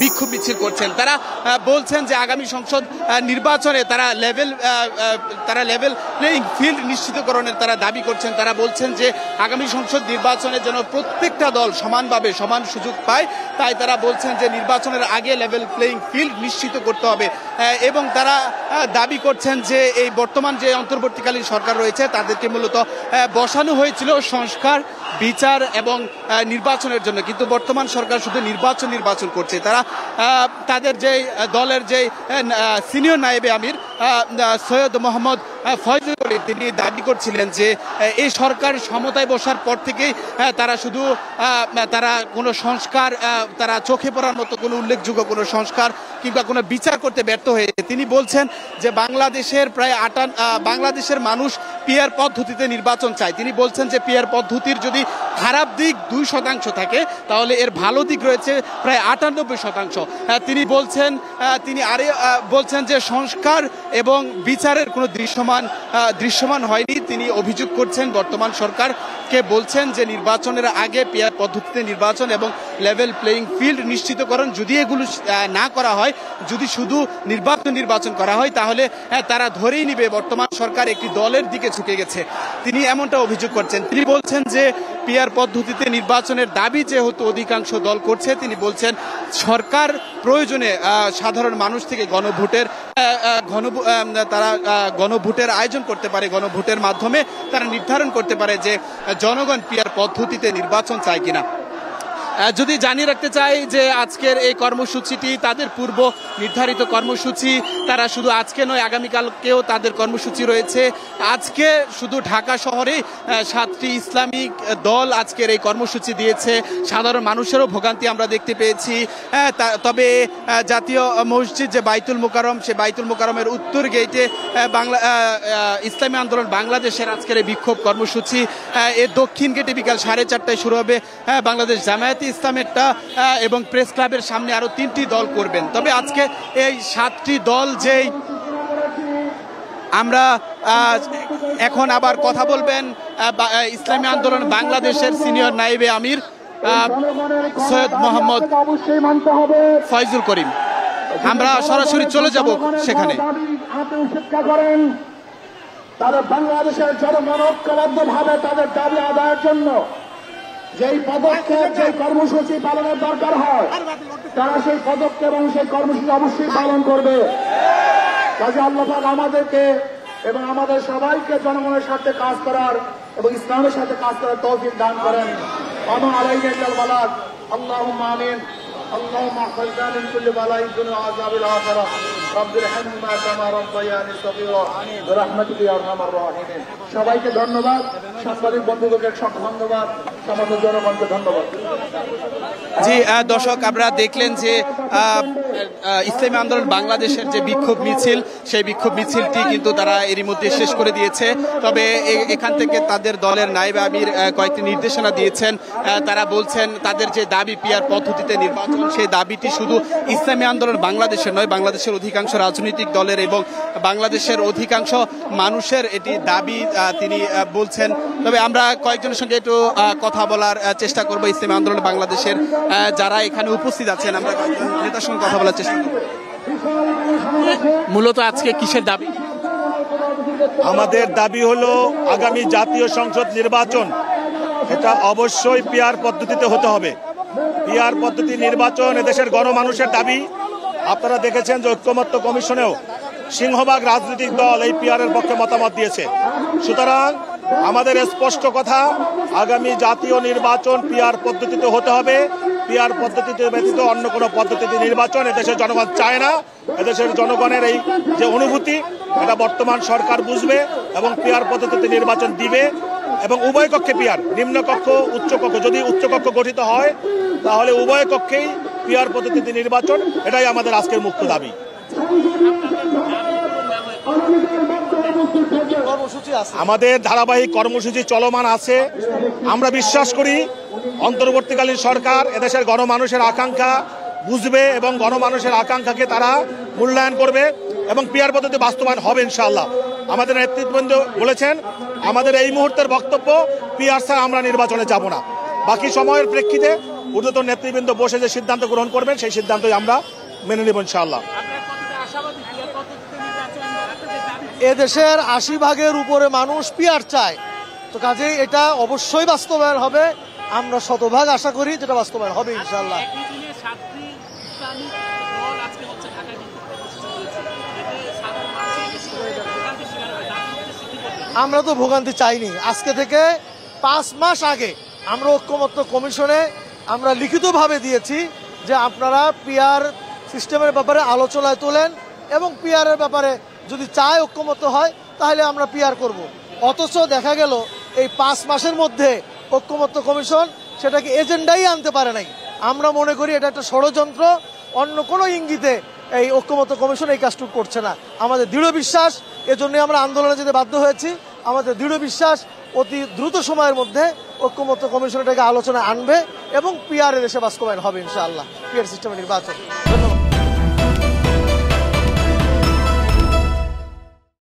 বিক্ষোভ মিছিল করছেন। তারা বলছেন যে আগামী সংসদ নির্বাচনে তারা লেভেল প্লেইং ফিল্ড নিশ্চিতকরণের তারা দাবি করছেন। তারা বলছেন যে আগামী সংসদ নির্বাচনে যেন প্রত্যেকটা দল সমানভাবে সমান সুযোগ পায়, তাই তারা বলছেন যে নির্বাচনের আগে লেভেল প্লেইং ফিল্ড নিশ্চিত করতে হবে। এবং তারা দাবি করছেন যে এই বর্তমান যে অন্তর্বর্তীকালীন সরকার রয়েছে তাদেরকে মূলত বসানো হয়েছিল সংস্কার, বিচার এবং নির্বাচনের জন্য, কিন্তু বর্তমান সরকার শুধু নির্বাচন করছে। তারা তাদের যে দলের যে সিনিয়র নায়েবে আমির সৈয়দ মোহাম্মদ ফয়জুল করিম তিনি দাবি করছিলেন যে এই সরকার ক্ষমতায় বসার পর থেকেই তারা কোনো সংস্কার, তারা চোখে পড়ার মতো কোনো উল্লেখযোগ্য কোনো সংস্কার কিংবা কোনো বিচার করতে ব্যর্থ হয়েছে। তিনি বলছেন যে বাংলাদেশের মানুষ পিআর পদ্ধতিতে নির্বাচন চায়। তিনি বলছেন যে পিআর পদ্ধতির যদি খারাপ দিক 2% থাকে তাহলে এর ভালো দিক রয়েছে প্রায় 98%। তিনি বলছেন যে সংস্কার এবং বিচারের কোনো দৃশ্যমান হয়নি। তিনি অভিযোগ করছেন বর্তমান সরকারকে, বলছেন যে নির্বাচনের আগে পিআর পদ্ধতিতে নির্বাচন এবং লেভেল প্লেইং ফিল্ড নিশ্চিতকরণ যদি এগুলো না করা হয়, যদি শুধু নির্বাচন করা হয় তাহলে তারা ধরেই নিবে বর্তমান সরকার একটি দলের দিকে ঝুঁকে গেছে। তিনি এমনটা অভিযোগ করছেন। তিনি বলছেন যে পিআর পদ্ধতিতে নির্বাচনের দাবি যেহেতু অধিকাংশ দল করছে, তিনি বলছেন সরকার প্রয়োজনে সাধারণ মানুষ থেকে গণভোটের আয়োজন করতে পারে। গণভোটের মাধ্যমে তারা নির্ধারণ করতে পারে যে জনগণ পিআর পদ্ধতিতে নির্বাচন চায় কিনা। যদি জানিয়ে রাখতে চাই যে আজকের এই কর্মসূচিটি তাদের পূর্ব নির্ধারিত কর্মসূচি। তারা শুধু আজকে নয়, আগামীকালকেও তাদের কর্মসূচি রয়েছে। আজকে শুধু ঢাকা শহরে 7টি ইসলামিক দল আজকের এই কর্মসূচি দিয়েছে। সাধারণ মানুষেরও ভোগান্তি আমরা দেখতে পেয়েছি। তবে জাতীয় মসজিদ যে বাইতুল মোকাররম, সে বাইতুল মোকাররমের উত্তর গেটে ইসলামী আন্দোলন বাংলাদেশের আজকের এই বিক্ষোভ কর্মসূচি। এর দক্ষিণ গেটে বিকাল 4:30টায় শুরু হবে। বাংলাদেশ জামায়াতে ইসলামেরটা এবং প্রেস ক্লাবের সামনে আরো 3টি দল করবেন। তবে আজকে এই 7টি দল যেই আমরা এখন আবার কথা বলবেন ইসলামী আন্দোলন বাংলাদেশের সিনিয়র নায়েবে আমির সৈয়দ মোহাম্মদ ফয়জুল করিম। আমরা সরাসরি চলে যাব সেখানে। তাদের বাংলাদেশের জনগণ ঐক্যবদ্ধভাবে তাদের দাবি আদায়ের জন্য যেই পদক্ষেপ, যে কর্মসূচি পালনের দরকার হয়, তারা সেই পদক্ষেপ এবং সেই কর্মসূচি অবশ্যই পালন করবে। কাজে আল্লাহ পাক আমাদেরকে এবং আমাদের সবাইকে জনগণের সাথে কাজ করার এবং ইসলামের সাথে কাজ করার তৌফিক দান করেন। ওয়া আলাইনা ইল্লাল বালাগ। আল্লাহুম্মা আমিন। اللهم احفظنا من كل بلاء الدنيا وعذاب الآخرة. رب ارحمهما كما ربياني صغيرا برحمتك يا ارحم الراحمين. সবাইকে ধন্যবাদ, সাংবাদিক বন্ধুদেরকে ধন্যবাদ, সমাজ জনগণকে ধন্যবাদ। জি দর্শক, আপনারা দেখলেন যে ইসলামী আন্দোলন বাংলাদেশের যে বিক্ষোভ মিছিল, সেই বিক্ষোভ মিছিলটি কিন্তু তারা এরই মধ্যে শেষ করে দিয়েছে। তবে এখান থেকে তাদের দলের নায়েবে আমির কয়েকটি নির্দেশনা দিয়েছেন। তারা বলছেন তাদের যে দাবি পিআর পদ্ধতিতে নির্বাচন, সেই দাবিটি শুধু ইসলামী আন্দোলন বাংলাদেশের নয়, বাংলাদেশের অধিকাংশ রাজনৈতিক দলের এবং বাংলাদেশের অধিকাংশ মানুষের এটি দাবি তিনি বলছেন। তবে আমরা কয়েকজনের সঙ্গে একটু কথা বলার চেষ্টা করব ইসলামী আন্দোলন বাংলাদেশের যারা এখানে উপস্থিত আছেন। আমরা কয়েকজন নেতার সঙ্গে কথা বলার চেষ্টা করব। মূলত আজকে কিসের দাবি? আমাদের দাবি হলো আগামী জাতীয় সংসদ নির্বাচন, এটা অবশ্যই পিআর পদ্ধতিতে হতে হবে। পিআর পদ্ধতি নির্বাচন এদেশের গণমানুষের দাবি। আপনারা দেখেছেন যে ঐক্যমত্য কমিশনেও সিংহভাগ রাজনৈতিক দল এই পিআরের পক্ষে মতামত দিয়েছে। সুতরাং আমাদের স্পষ্ট কথা, আগামী জাতীয় নির্বাচন পিআর পদ্ধতিতে হতে হবে। পিআর পদ্ধতিতে ব্যতীত অন্য কোনো পদ্ধতিতে নির্বাচন এদেশের জনগণ চায় না। এদেশের জনগণের এই যে অনুভূতি, এটা বর্তমান সরকার বুঝবে এবং পিআর পদ্ধতিতে নির্বাচন দিবে। এবং উভয় কক্ষে পিআর, নিম্নকক্ষ উচ্চকক্ষ, যদি উচ্চকক্ষ গঠিত হয় তাহলে উভয় কক্ষেই পিআর পদ্ধতিতে নির্বাচন, এটাই আমাদের আজকের মুখ্য দাবি। আমাদের ধারাবাহিক কর্মসূচি চলমান আছে। আমরা বিশ্বাস করি অন্তর্বর্তীকালীন সরকার এদেশের গণমানুষের আকাঙ্ক্ষা বুঝবে এবং গণমানুষের আকাঙ্ক্ষাকে তারা মূল্যায়ন করবে এবং পিআর পদ্ধতি বাস্তবায়ন হবে ইনশাআল্লাহ। আমাদের নেতৃবৃন্দ বলেছেন আমাদের এই মুহূর্তের বক্তব্য, পিআর ছাড়া আমরা নির্বাচনে যাব না। বাকি সময়ের প্রেক্ষিতে ঊর্ধ্বতন নেতৃবৃন্দ বসে যে সিদ্ধান্ত গ্রহণ করবেন সেই সিদ্ধান্তই আমরা মেনে নেব ইনশাআল্লাহ। এদেশের ৮০% উপরে মানুষ পিয়ার চায়, তো কাজেই এটা অবশ্যই বাস্তবায়ন হবে। আমরা শতভাগ আশা করি যেটা বাস্তবায়ন হবে ইনশাআল্লাহ। আমরা তো ভোগান্তি চাইনি। আজকে থেকে 5 মাস আগে আমরা ঐক্যমত্য কমিশনে আমরা লিখিতভাবে দিয়েছি যে আপনারা পিআর সিস্টেমের ব্যাপারে আলোচনায় তোলেন এবং পিআরের ব্যাপারে যদি চায় ঐক্যমত্য হয় তাহলে আমরা পিআর করব। অথচ দেখা গেল এই 5 মাসের মধ্যে ঐক্যমত্য কমিশন সেটাকে এজেন্ডাই আনতে পারে নাই। আমরা মনে করি এটা একটা ষড়যন্ত্র, অন্য কোনো ইঙ্গিতে এই ঐক্যমত্য কমিশন এই কাজটুকু করছে না। আমাদের দৃঢ় বিশ্বাস, এজন্যই আমরা আন্দোলনে যেতে বাধ্য হয়েছি। আমাদের দৃঢ় বিশ্বাস অতি দ্রুত সময়ের মধ্যে ঐক্যমত্য কমিশন এটাকে আলোচনা আনবে এবং পিআর এর দেশে বাস্তবায়ন হবে ইনশাআল্লাহ, পিআর সিস্টেমের নির্বাচন। ধন্যবাদ।